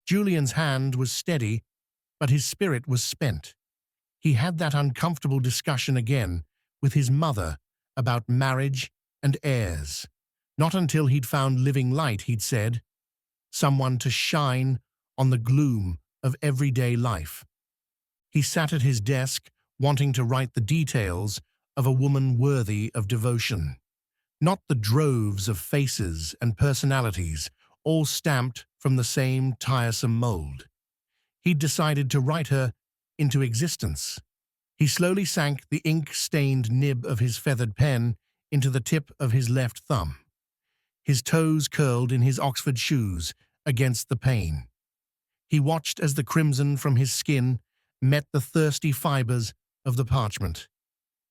Julian's hand was steady, but his spirit was spent. He had that uncomfortable discussion again with his mother about marriage and heirs. Not until he'd found living light, he'd said, someone to shine on the gloom of everyday life. He sat at his desk, wanting to write the details of a woman worthy of devotion, not the droves of faces and personalities, all stamped from the same tiresome mold. He'd decided to write her into existence. He slowly sank the ink-stained nib of his feathered pen into the tip of his left thumb. His toes curled in his Oxford shoes against the pane. He watched as the crimson from his skin met the thirsty fibers of the parchment,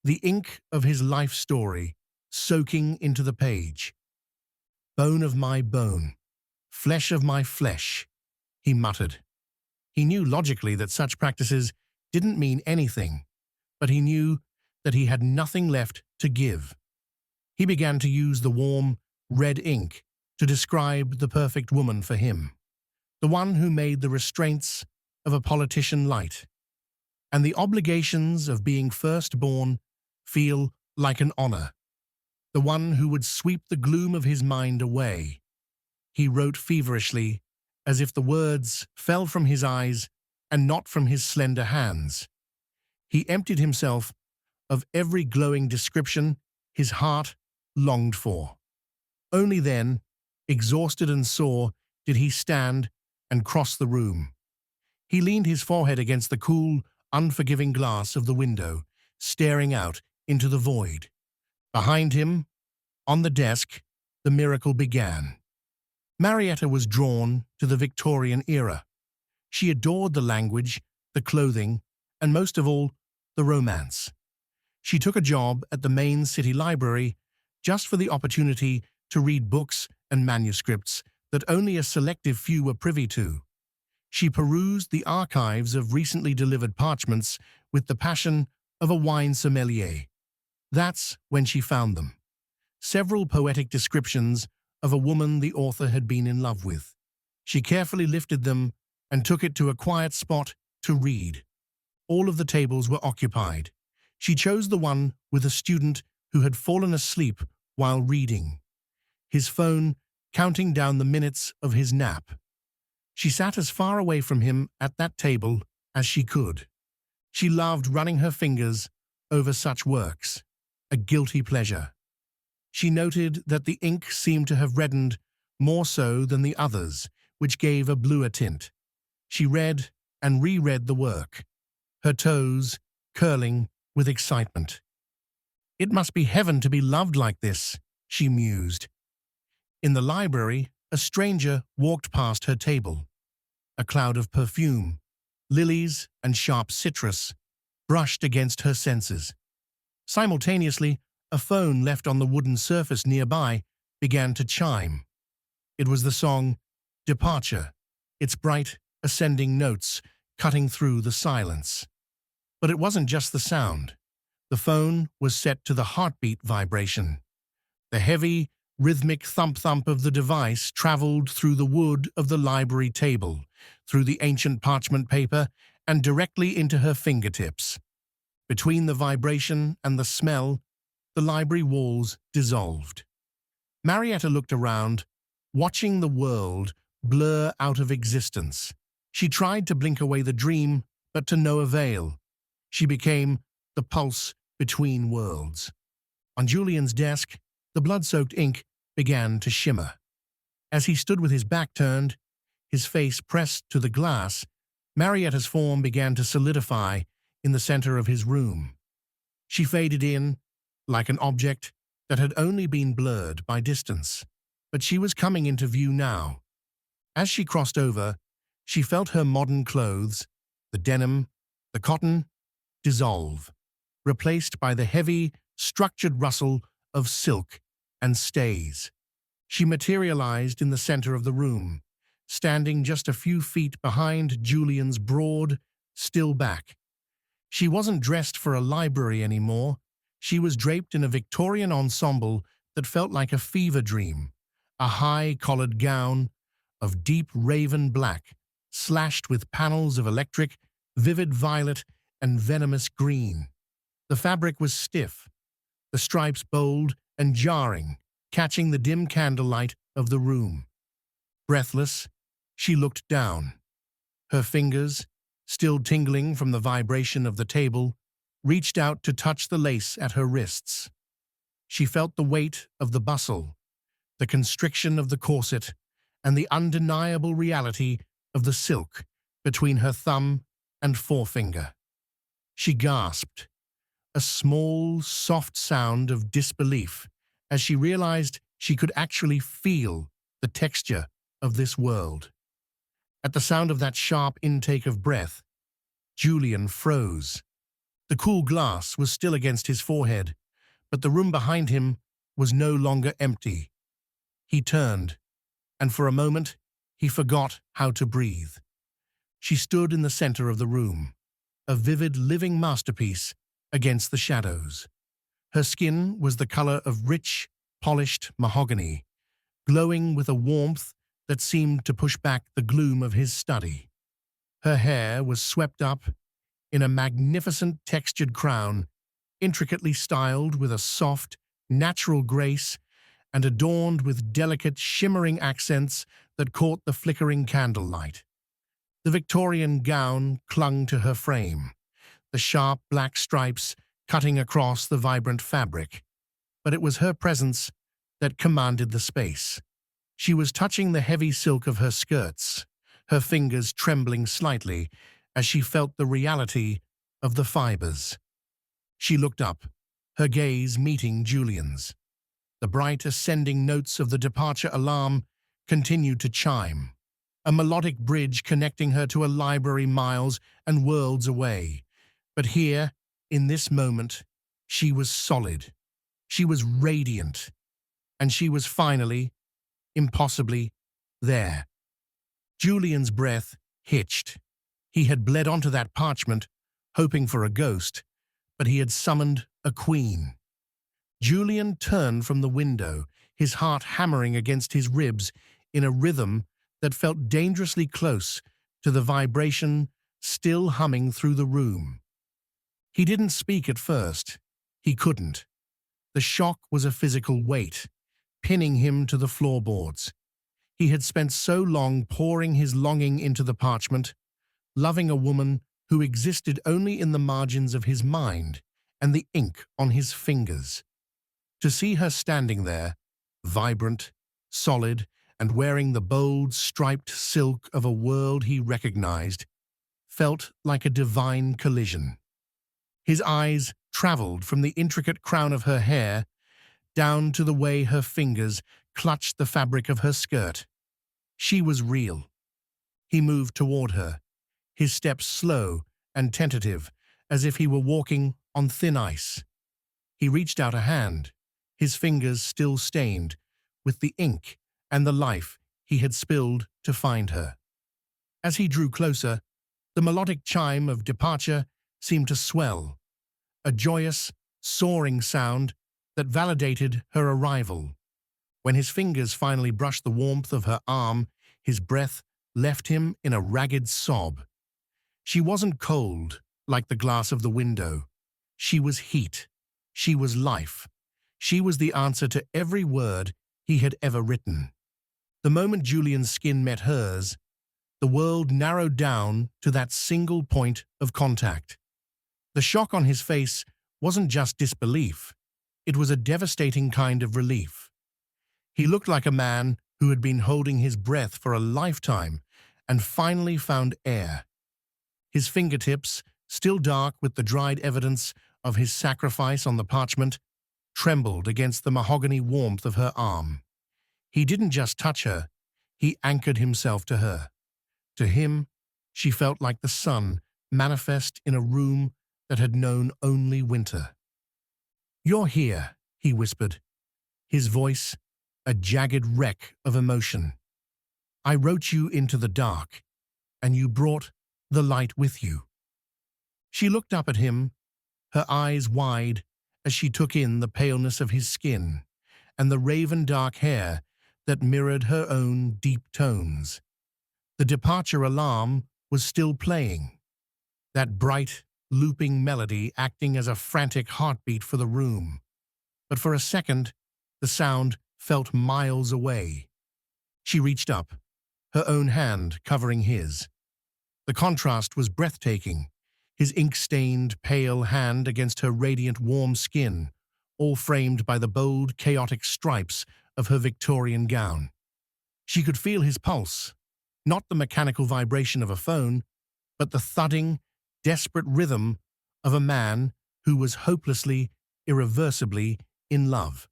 the ink of his life story soaking into the page. "Bone of my bone, flesh of my flesh," he muttered. He knew logically that such practices didn't mean anything, but he knew that he had nothing left to give. He began to use the warm, red ink to describe the perfect woman for him, the one who made the restraints of a politician light, and the obligations of being firstborn feel like an honor, the one who would sweep the gloom of his mind away. He wrote feverishly, as if the words fell from his eyes and not from his slender hands. He emptied himself of every glowing description his heart longed for. Only then, exhausted and sore, did he stand and cross the room. He leaned his forehead against the cool, unforgiving glass of the window, staring out into the void. Behind him, on the desk, the miracle began. Marietta was drawn to the Victorian era. She adored the language, the clothing, and most of all, the romance. She took a job at the main city library just for the opportunity to read books and manuscripts that only a selective few were privy to. She perused the archives of recently delivered parchments with the passion of a wine sommelier. That's when she found them. Several poetic descriptions of a woman the author had been in love with. She carefully lifted them and took it to a quiet spot to read. All of the tables were occupied. She chose the one with a student who had fallen asleep while reading, his phone counting down the minutes of his nap. She sat as far away from him at that table as she could. She loved running her fingers over such works, a guilty pleasure. She noted that the ink seemed to have reddened more so than the others, which gave a bluer tint. She read and reread the work, her toes curling with excitement. "It must be heaven to be loved like this," she mused. In the library, a stranger walked past her table. A cloud of perfume, lilies and sharp citrus, brushed against her senses. Simultaneously, a phone left on the wooden surface nearby began to chime. It was the song "Departure," its bright, ascending notes cutting through the silence. But it wasn't just the sound. The phone was set to the heartbeat vibration. The heavy, rhythmic thump-thump of the device traveled through the wood of the library table, through the ancient parchment paper, and directly into her fingertips. Between the vibration and the smell, the library walls dissolved. Marietta looked around, watching the world blur out of existence. She tried to blink away the dream, but to no avail. She became the pulse between worlds. On Julian's desk, the blood-soaked ink began to shimmer. As he stood with his back turned, his face pressed to the glass, Marietta's form began to solidify in the center of his room. She faded in, like an object that had only been blurred by distance, but she was coming into view now. As she crossed over, she felt her modern clothes, the denim, the cotton, dissolve, replaced by the heavy, structured rustle of silk and stays. She materialized in the center of the room, standing just a few feet behind Julian's broad, still back. She wasn't dressed for a library anymore. She was draped in a Victorian ensemble that felt like a fever dream, a high-collared gown of deep raven black slashed with panels of electric, vivid violet, and venomous green. The fabric was stiff, the stripes bold and jarring, catching the dim candlelight of the room. Breathless, she looked down. Her fingers, still tingling from the vibration of the table, reached out to touch the lace at her wrists. She felt the weight of the bustle, the constriction of the corset, and the undeniable reality of the silk between her thumb and forefinger. She gasped, a small, soft sound of disbelief, as she realized she could actually feel the texture of this world. At the sound of that sharp intake of breath, Julian froze. The cool glass was still against his forehead, but the room behind him was no longer empty. He turned, and for a moment, he forgot how to breathe. She stood in the center of the room, a vivid living masterpiece against the shadows. Her skin was the color of rich, polished mahogany, glowing with a warmth that seemed to push back the gloom of his study. Her hair was swept up in a magnificent textured crown, intricately styled with a soft, natural grace and adorned with delicate, shimmering accents that caught the flickering candlelight. The Victorian gown clung to her frame, the sharp black stripes cutting across the vibrant fabric. But it was her presence that commanded the space. She was touching the heavy silk of her skirts, her fingers trembling slightly as she felt the reality of the fibers. She looked up, her gaze meeting Julian's. The bright ascending notes of the departure alarm continued to chime, a melodic bridge connecting her to a library miles and worlds away. But here, in this moment, she was solid. She was radiant. And she was finally, impossibly, there. Julian's breath hitched. He had bled onto that parchment, hoping for a ghost, but he had summoned a queen. Julian turned from the window, his heart hammering against his ribs in a rhythm that felt dangerously close to the vibration still humming through the room. He didn't speak at first. He couldn't. The shock was a physical weight, pinning him to the floorboards. He had spent so long pouring his longing into the parchment, loving a woman who existed only in the margins of his mind and the ink on his fingers. To see her standing there, vibrant, solid, and wearing the bold, striped silk of a world he recognized, felt like a divine collision. His eyes traveled from the intricate crown of her hair down to the way her fingers clutched the fabric of her skirt. She was real. He moved toward her, his steps slow and tentative, as if he were walking on thin ice. He reached out a hand, his fingers still stained with the ink and the life he had spilled to find her. As he drew closer, the melodic chime of departure seemed to swell, a joyous, soaring sound that validated her arrival. When his fingers finally brushed the warmth of her arm, his breath left him in a ragged sob. She wasn't cold, like the glass of the window. She was heat. She was life. She was the answer to every word he had ever written. The moment Julian's skin met hers, the world narrowed down to that single point of contact. The shock on his face wasn't just disbelief. It was a devastating kind of relief. He looked like a man who had been holding his breath for a lifetime and finally found air. His fingertips, still dark with the dried evidence of his sacrifice on the parchment, trembled against the mahogany warmth of her arm. He didn't just touch her, he anchored himself to her. To him, she felt like the sun manifest in a room that had known only winter. "You're here," he whispered, his voice a jagged wreck of emotion. "I wrote you into the dark, and you brought the light with you." She looked up at him, her eyes wide as she took in the paleness of his skin and the raven-dark hair that mirrored her own deep tones. The departure alarm was still playing, that bright, looping melody acting as a frantic heartbeat for the room. But for a second, the sound felt miles away. She reached up, her own hand covering his. The contrast was breathtaking, his ink-stained, pale hand against her radiant, warm skin, all framed by the bold, chaotic stripes of her Victorian gown. She could feel his pulse, not the mechanical vibration of a phone, but the thudding, desperate rhythm of a man who was hopelessly, irreversibly in love.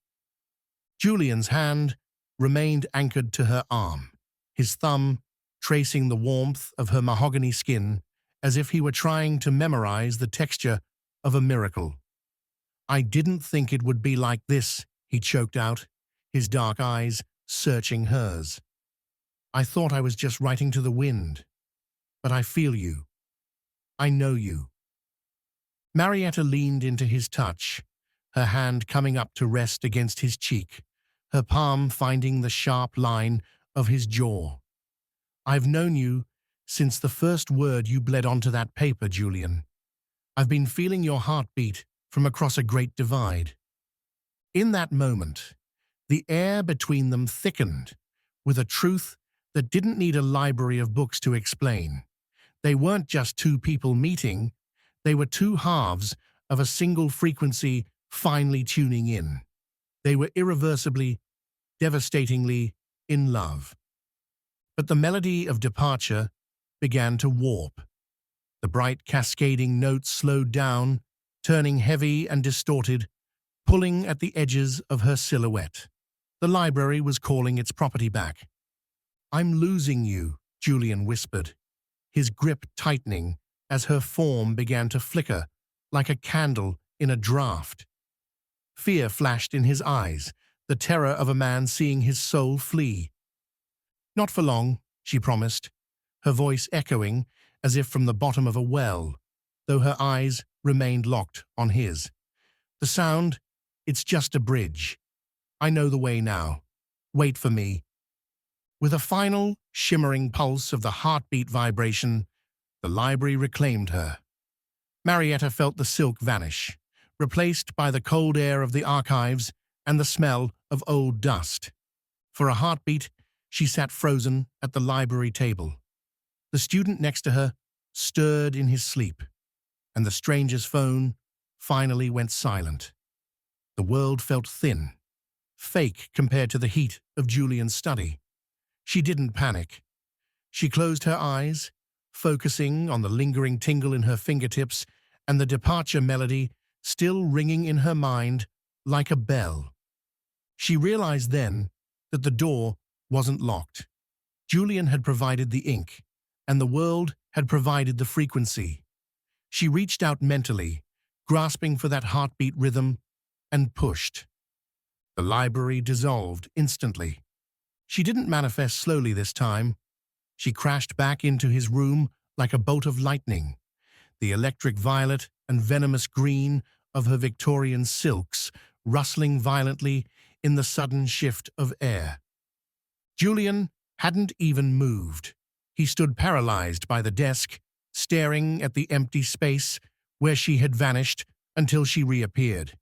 Julian's hand remained anchored to her arm, his thumb tracing the warmth of her mahogany skin as if he were trying to memorize the texture of a miracle. "I didn't think it would be like this," he choked out, his dark eyes searching hers. "I thought I was just writing to the wind. But I feel you. I know you." Marietta leaned into his touch, her hand coming up to rest against his cheek, her palm finding the sharp line of his jaw. "I've known you since the first word you bled onto that paper, Julian. I've been feeling your heartbeat from across a great divide." In that moment, the air between them thickened with a truth that didn't need a library of books to explain. They weren't just two people meeting, they were two halves of a single frequency finally tuning in. They were irreversibly, devastatingly in love. But the melody of departure began to warp. The bright cascading notes slowed down, turning heavy and distorted, pulling at the edges of her silhouette. The library was calling its property back. "I'm losing you," Julian whispered, his grip tightening as her form began to flicker like a candle in a draught. Fear flashed in his eyes, the terror of a man seeing his soul flee. "Not for long," she promised, her voice echoing as if from the bottom of a well, though her eyes remained locked on his. "The sound, it's just a bridge. I know the way now. Wait for me." With a final, shimmering pulse of the heartbeat vibration, the library reclaimed her. Marietta felt the silk vanish, replaced by the cold air of the archives and the smell of old dust. For a heartbeat, she sat frozen at the library table. The student next to her stirred in his sleep, and the stranger's phone finally went silent. The world felt thin, fake compared to the heat of Julian's study. She didn't panic. She closed her eyes, focusing on the lingering tingle in her fingertips and the departure melody still ringing in her mind like a bell. She realized then that the door wasn't locked. Julian had provided the ink, and the world had provided the frequency. She reached out mentally, grasping for that heartbeat rhythm, and pushed. The library dissolved instantly. She didn't manifest slowly this time. She crashed back into his room like a bolt of lightning, the electric violet and venomous green of her Victorian silks rustling violently in the sudden shift of air. Julian hadn't even moved. He stood paralyzed by the desk, staring at the empty space where she had vanished until she reappeared.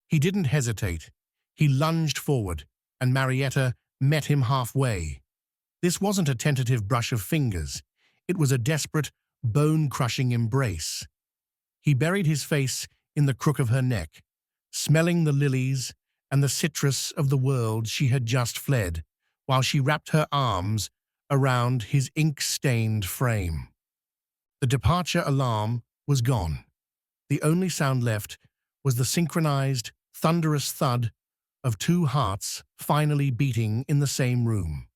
He didn't hesitate. He lunged forward, and Marietta met him halfway. This wasn't a tentative brush of fingers. It was a desperate, bone-crushing embrace. He buried his face in the crook of her neck, smelling the lilies and the citrus of the world she had just fled, while she wrapped her arms around his ink-stained frame. The departure alarm was gone. The only sound left was the synchronized, thunderous thud of two hearts finally beating in the same room.